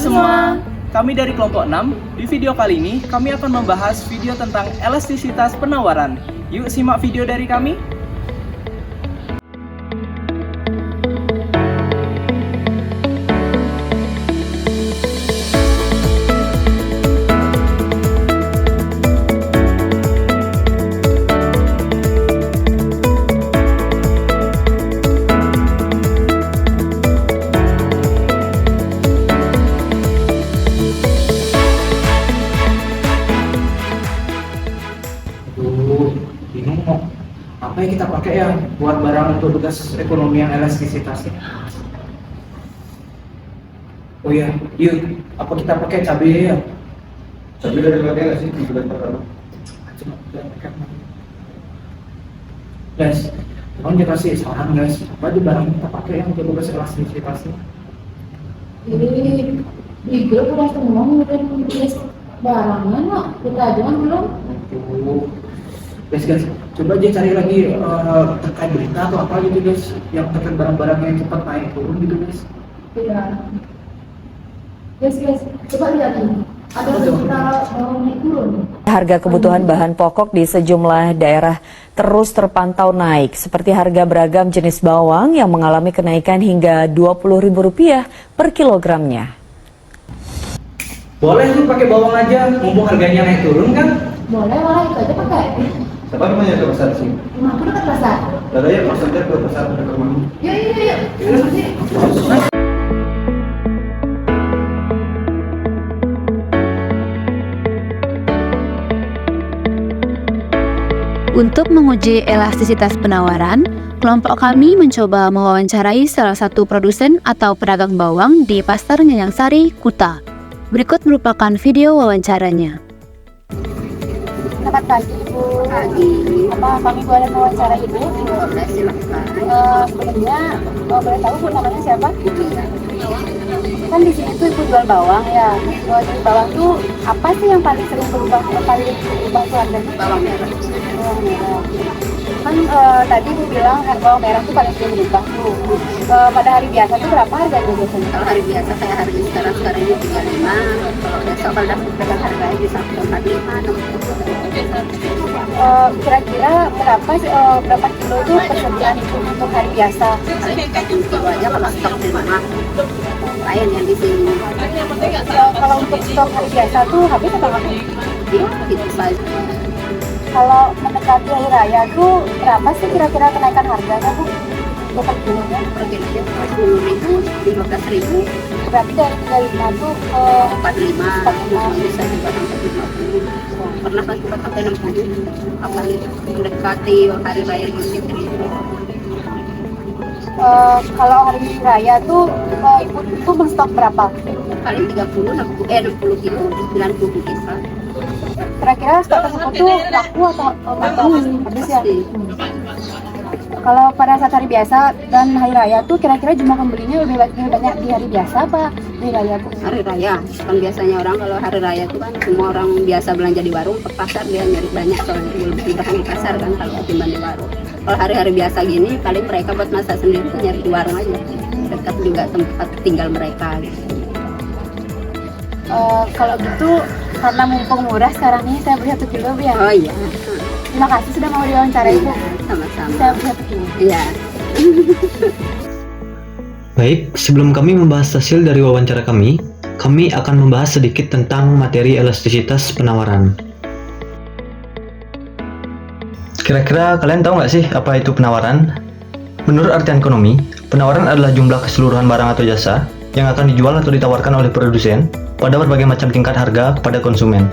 semua, kami dari kelompok 6. Di video kali ini, kami akan membahas video tentang elastisitas penawaran. Yuk simak video dari kami. Bingung mau apa yang kita pakai ya buat barang untuk tugas ekonomi yang elastisitasnya. Oh iya, yuk, apa kita pakai cabai ya? Cabai dari pakai nggak sih di bulan pertama? Coba kita pakai. Guys, tolong dikasih saran guys, apa aja barang yang kita pakai yang untuk tugas elastisitasnya? Di grup udah semua ngumpulin list barangnya, no? Kita aja kan belum. Guys, coba aja cari lagi terkait berita atau apa gitu guys, yang terkait barang-barang yang cepat naik turun gitu guys. Iya. Guys, coba lihat nih. Ada berita barang naik turun. Harga kebutuhan bahan pokok di sejumlah daerah terus terpantau naik, seperti harga beragam jenis bawang yang mengalami kenaikan hingga Rp20.000 per kilogramnya. Boleh tuh pakai bawang aja, mumpung harganya naik turun kan? Boleh, itu aja pakai. Siapa namanya ke pasar sih? Rumahku dekat pasar. Ada ya pasarnya ke pasar dekat rumah. Yuk. Untuk menguji elastisitas penawaran, kelompok kami mencoba mewawancarai salah satu produsen atau pedagang bawang di Pasar Nyanyang Sari, Kuta. Berikut merupakan video wawancaranya. Selamat pagi, Ibu. Pagi. Apa kami boleh mewawancara Ibu? Boleh, silakan. Sebelumnya, boleh tahu Bu namanya siapa? Kan di sini tuh Ibu jual bawang ya. Jual bawang tuh apa sih yang paling sering berubah tuh harganya? Bawang merah. Bawang merah. Kan tadi Ibu bilang bawang merah tuh paling sering berubah tuh. Pada hari biasa tuh berapa harganya biasanya? Kalau hari biasa kayak hari ini sekarang ini 35. Kalau besok kalau udah pegang harganya bisa 45. Kira-kira berapa kilo itu persediaan Ibu untuk hari biasa? Kalau aja kalau stok di rumah lain yang di sini. Kalau untuk stok hari biasa tuh habis atau nggak? Iya, gitu saja. Kalau mendekati hari raya tuh berapa sih kira-kira kenaikan harganya Bu? Untuk per kilonya? Per kilonya 10.000, 15.000, Berarti dari 35 tuh ke 45, bisa juga sampai 50. Pernah kan juga sampai 60. Apalagi mendekati hari raya gitu. kalau hari raya tuh Ibu tuh menstok berapa? Paling 60 kilo, 90 bisa. Kira-kira stok tersebut tuh laku atau habis ya? Kalau pada saat hari biasa dan hari raya tuh kira-kira jumlah pembelinya lebih banyak di hari biasa apa di raya tuh? Hari raya, kan biasanya orang kalau hari raya itu kan semua orang biasa belanja di warung, ke pasar dia nyari banyak soalnya lebih mudah di pasar kan kalau ketimbang di warung. Kalau hari-hari biasa gini paling mereka buat masak sendiri tuh nyari di warung aja, dekat juga tempat tinggal mereka gitu. Kalau gitu karena mumpung murah sekarang ini saya beli 1 kilo Bu ya. Oh iya, Terima kasih sudah mau diwawancara Ibu. sama-sama. Saya beli 1 kilo. Iya. Baik, sebelum kami membahas hasil dari wawancara kami akan membahas sedikit tentang materi elastisitas penawaran. Kira-kira kalian tahu nggak sih apa itu penawaran? Menurut artian ekonomi, penawaran adalah jumlah keseluruhan barang atau jasa yang akan dijual atau ditawarkan oleh produsen pada berbagai macam tingkat harga kepada konsumen.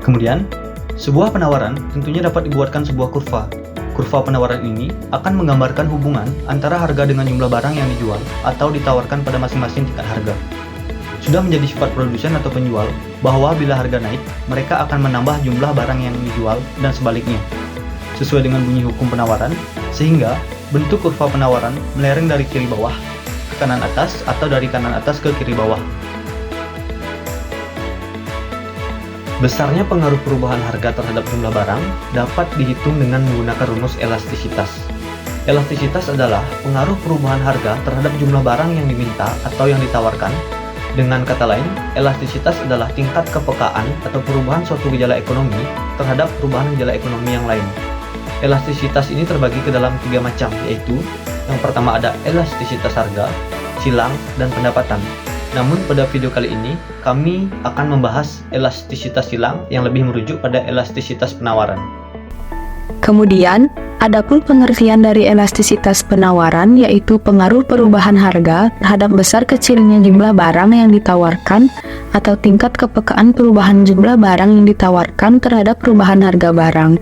Kemudian, sebuah penawaran tentunya dapat dibuatkan sebuah kurva. Kurva penawaran ini akan menggambarkan hubungan antara harga dengan jumlah barang yang dijual atau ditawarkan pada masing-masing tingkat harga. Sudah menjadi sifat produsen atau penjual bahwa bila harga naik, mereka akan menambah jumlah barang yang dijual dan sebaliknya, sesuai dengan bunyi hukum penawaran, sehingga bentuk kurva penawaran melereng dari kiri bawah ke kanan atas atau dari kanan atas ke kiri bawah. Besarnya pengaruh perubahan harga terhadap jumlah barang dapat dihitung dengan menggunakan rumus elastisitas. Elastisitas adalah pengaruh perubahan harga terhadap jumlah barang yang diminta atau yang ditawarkan. Dengan kata lain, elastisitas adalah tingkat kepekaan atau perubahan suatu gejala ekonomi terhadap perubahan gejala ekonomi yang lain. Elastisitas ini terbagi ke dalam 3 macam, yaitu yang pertama ada elastisitas harga, silang, dan pendapatan. Namun pada video kali ini, kami akan membahas elastisitas silang yang lebih merujuk pada elastisitas penawaran. Kemudian, adapun pengertian dari elastisitas penawaran yaitu pengaruh perubahan harga terhadap besar kecilnya jumlah barang yang ditawarkan atau tingkat kepekaan perubahan jumlah barang yang ditawarkan terhadap perubahan harga barang.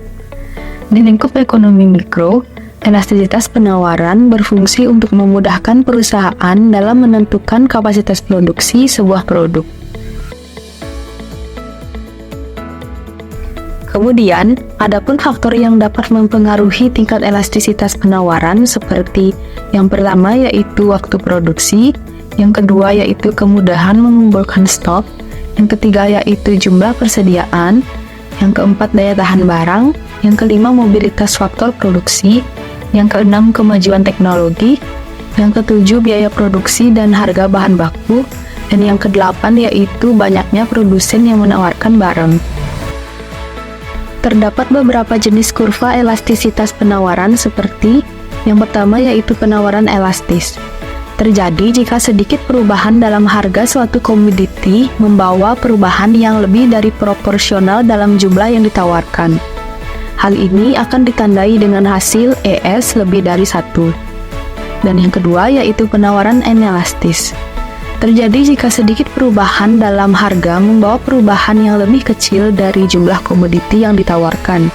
Di lingkup ekonomi mikro, elastisitas penawaran berfungsi untuk memudahkan perusahaan dalam menentukan kapasitas produksi sebuah produk. Kemudian, adapun faktor yang dapat mempengaruhi tingkat elastisitas penawaran seperti yang pertama yaitu waktu produksi, yang kedua yaitu kemudahan mengumpulkan stok, yang ketiga yaitu jumlah persediaan, yang keempat daya tahan barang, yang kelima mobilitas faktor produksi, yang keenam kemajuan teknologi, yang ketujuh biaya produksi dan harga bahan baku, dan yang kedelapan yaitu banyaknya produsen yang menawarkan barang. Terdapat beberapa jenis kurva elastisitas penawaran seperti yang pertama yaitu penawaran elastis. Terjadi jika sedikit perubahan dalam harga suatu komoditi membawa perubahan yang lebih dari proporsional dalam jumlah yang ditawarkan. Hal ini akan ditandai dengan hasil ES lebih dari 1. Dan yang kedua yaitu penawaran inelastis. Terjadi jika sedikit perubahan dalam harga membawa perubahan yang lebih kecil dari jumlah komoditi yang ditawarkan.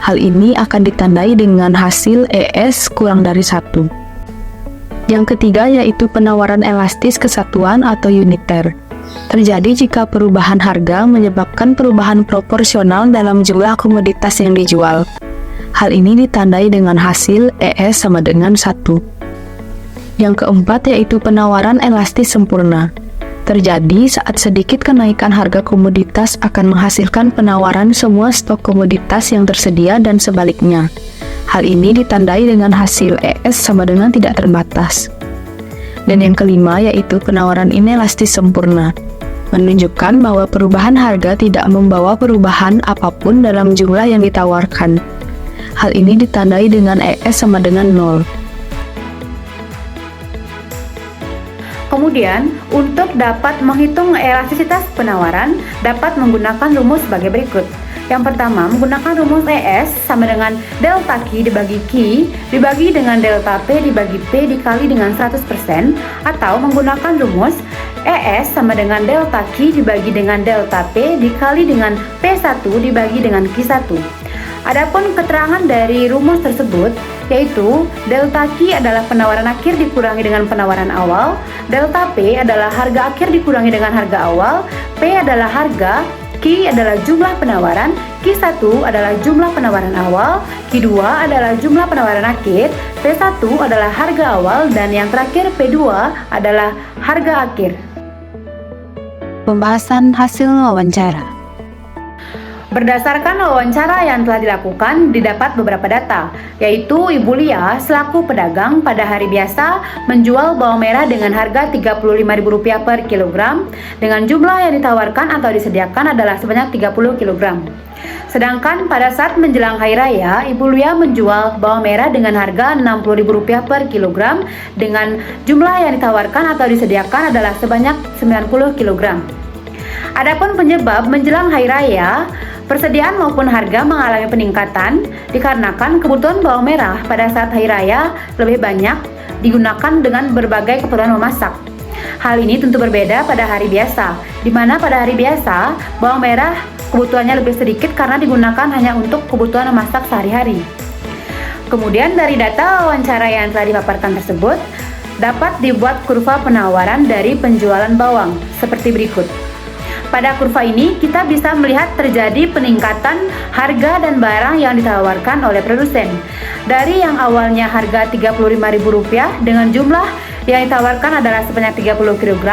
Hal ini akan ditandai dengan hasil ES kurang dari 1. Yang ketiga yaitu penawaran elastis kesatuan atau uniter. Terjadi jika perubahan harga menyebabkan perubahan proporsional dalam jumlah komoditas yang dijual. Hal ini ditandai dengan hasil ES sama dengan 1. Yang keempat yaitu penawaran elastis sempurna. Terjadi saat sedikit kenaikan harga komoditas akan menghasilkan penawaran semua stok komoditas yang tersedia dan sebaliknya. Hal ini ditandai dengan hasil ES sama dengan tidak terbatas. Dan yang kelima yaitu penawaran inelastis sempurna. Menunjukkan bahwa perubahan harga tidak membawa perubahan apapun dalam jumlah yang ditawarkan. Hal ini ditandai dengan ES sama dengan 0. Kemudian, untuk dapat menghitung elastisitas penawaran, dapat menggunakan rumus sebagai berikut. Yang pertama, menggunakan rumus ES sama dengan delta Q dibagi Q dibagi dengan delta P dibagi P dikali dengan 100%, atau menggunakan rumus ES sama dengan delta Q dibagi dengan delta P dikali dengan P1 dibagi dengan Q1. Adapun keterangan dari rumus tersebut yaitu delta Q adalah penawaran akhir dikurangi dengan penawaran awal, delta P adalah harga akhir dikurangi dengan harga awal, P adalah harga, Q adalah jumlah penawaran, Q1 adalah jumlah penawaran awal, Q2 adalah jumlah penawaran akhir, P1 adalah harga awal, dan yang terakhir P2 adalah harga akhir. Pembahasan hasil wawancara. Berdasarkan wawancara yang telah dilakukan, didapat beberapa data, yaitu Ibu Lia selaku pedagang pada hari biasa menjual bawang merah dengan harga Rp35.000 per kilogram, dengan jumlah yang ditawarkan atau disediakan adalah sebanyak 30 kg. Sedangkan pada saat menjelang Hari Raya, Ibu Lia menjual bawang merah dengan harga Rp60.000 per kilogram, dengan jumlah yang ditawarkan atau disediakan adalah sebanyak 90 kg. Adapun penyebab menjelang Hari Raya, persediaan maupun harga mengalami peningkatan dikarenakan kebutuhan bawang merah pada saat Hari Raya lebih banyak digunakan dengan berbagai keperluan memasak. Hal ini tentu berbeda pada hari biasa, di mana pada hari biasa bawang merah kebutuhannya lebih sedikit karena digunakan hanya untuk kebutuhan memasak sehari-hari. Kemudian dari data wawancara yang telah dipaparkan tersebut, dapat dibuat kurva penawaran dari penjualan bawang seperti berikut. Pada kurva ini, kita bisa melihat terjadi peningkatan harga dan barang yang ditawarkan oleh produsen. Dari yang awalnya harga Rp35.000 dengan jumlah yang ditawarkan adalah sebanyak 30 kg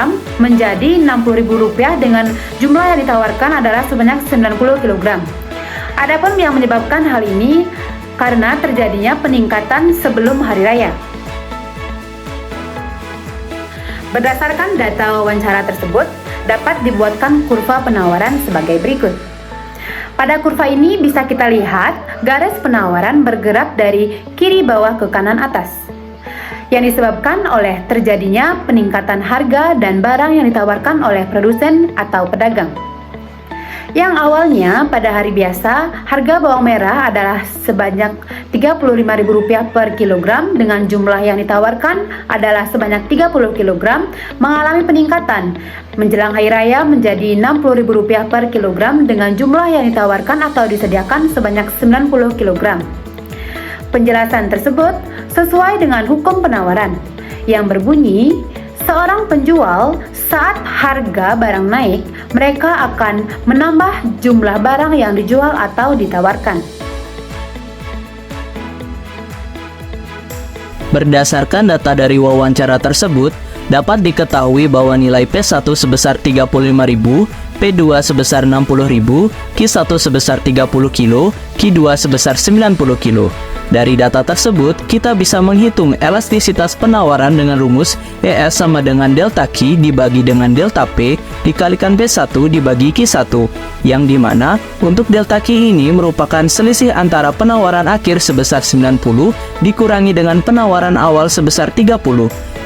menjadi Rp60.000 dengan jumlah yang ditawarkan adalah sebanyak 90 kg. Adapun yang menyebabkan hal ini karena terjadinya peningkatan sebelum hari raya. Berdasarkan data wawancara tersebut, dapat dibuatkan kurva penawaran sebagai berikut. Pada kurva ini bisa kita lihat garis penawaran bergerak dari kiri bawah ke kanan atas, yang disebabkan oleh terjadinya peningkatan harga dan barang yang ditawarkan oleh produsen atau pedagang. Yang awalnya pada hari biasa, harga bawang merah adalah sebanyak Rp35.000 per kilogram dengan jumlah yang ditawarkan adalah sebanyak 30 kg, mengalami peningkatan menjelang hari raya menjadi Rp60.000 per kilogram dengan jumlah yang ditawarkan atau disediakan sebanyak 90 kg. Penjelasan tersebut sesuai dengan hukum penawaran yang berbunyi, seorang penjual saat harga barang naik, mereka akan menambah jumlah barang yang dijual atau ditawarkan. Berdasarkan data dari wawancara tersebut, dapat diketahui bahwa nilai P1 sebesar 35.000, P2 sebesar 60.000, Q1 sebesar 30 kg, Q2 sebesar 90 kg. Dari data tersebut, kita bisa menghitung elastisitas penawaran dengan rumus ES sama dengan delta Q dibagi dengan delta P dikalikan P1 dibagi Q1, yang dimana untuk delta Q ini merupakan selisih antara penawaran akhir sebesar 90 dikurangi dengan penawaran awal sebesar 30,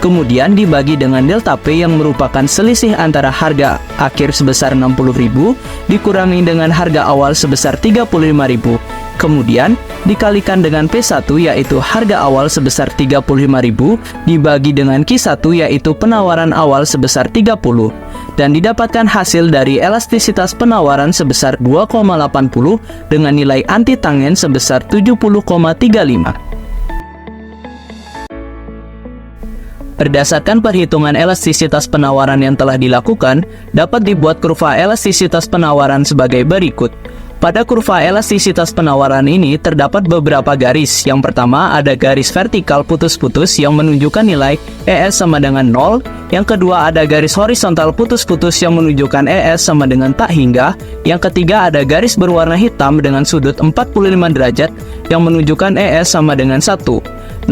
kemudian dibagi dengan delta P yang merupakan selisih antara harga akhir sebesar 60.000 dikurangi dengan harga awal sebesar 35.000. Kemudian dikalikan dengan P1 yaitu harga awal sebesar 35.000 dibagi dengan Q1 yaitu penawaran awal sebesar 30 dan didapatkan hasil dari elastisitas penawaran sebesar 2,80 dengan nilai anti tangen sebesar 70,35. Berdasarkan perhitungan elastisitas penawaran yang telah dilakukan, dapat dibuat kurva elastisitas penawaran sebagai berikut. Pada kurva elastisitas penawaran ini terdapat beberapa garis. Yang pertama ada garis vertikal putus-putus yang menunjukkan nilai ES sama dengan 0. Yang kedua ada garis horizontal putus-putus yang menunjukkan ES sama dengan tak hingga. Yang ketiga ada garis berwarna hitam dengan sudut 45 derajat yang menunjukkan ES sama dengan 1.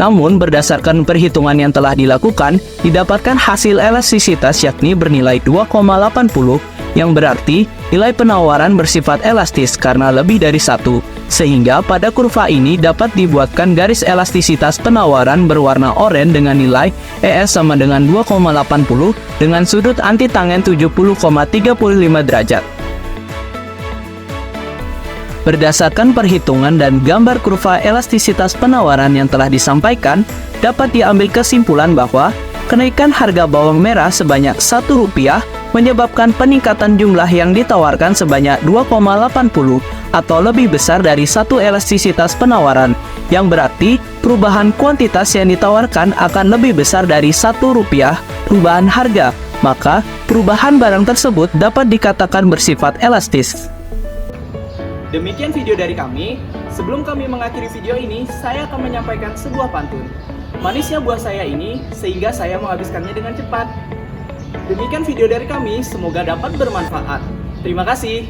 Namun berdasarkan perhitungan yang telah dilakukan, didapatkan hasil elastisitas yakni bernilai 2,80 yang berarti nilai penawaran bersifat elastis karena lebih dari 1, sehingga pada kurva ini dapat dibuatkan garis elastisitas penawaran berwarna oranye dengan nilai ES sama dengan 2,80 dengan sudut anti tangen 70,35 derajat. Berdasarkan perhitungan dan gambar kurva elastisitas penawaran yang telah disampaikan, dapat diambil kesimpulan bahwa kenaikan harga bawang merah sebanyak Rp1 menyebabkan peningkatan jumlah yang ditawarkan sebanyak 2,80 atau lebih besar dari satu elastisitas penawaran, yang berarti perubahan kuantitas yang ditawarkan akan lebih besar dari Rp1 perubahan harga, maka perubahan barang tersebut dapat dikatakan bersifat elastis. Demikian video dari kami. Sebelum kami mengakhiri video ini, saya akan menyampaikan sebuah pantun. Manisnya buah saya ini, sehingga saya menghabiskannya dengan cepat. Demikian video dari kami, semoga dapat bermanfaat. Terima kasih.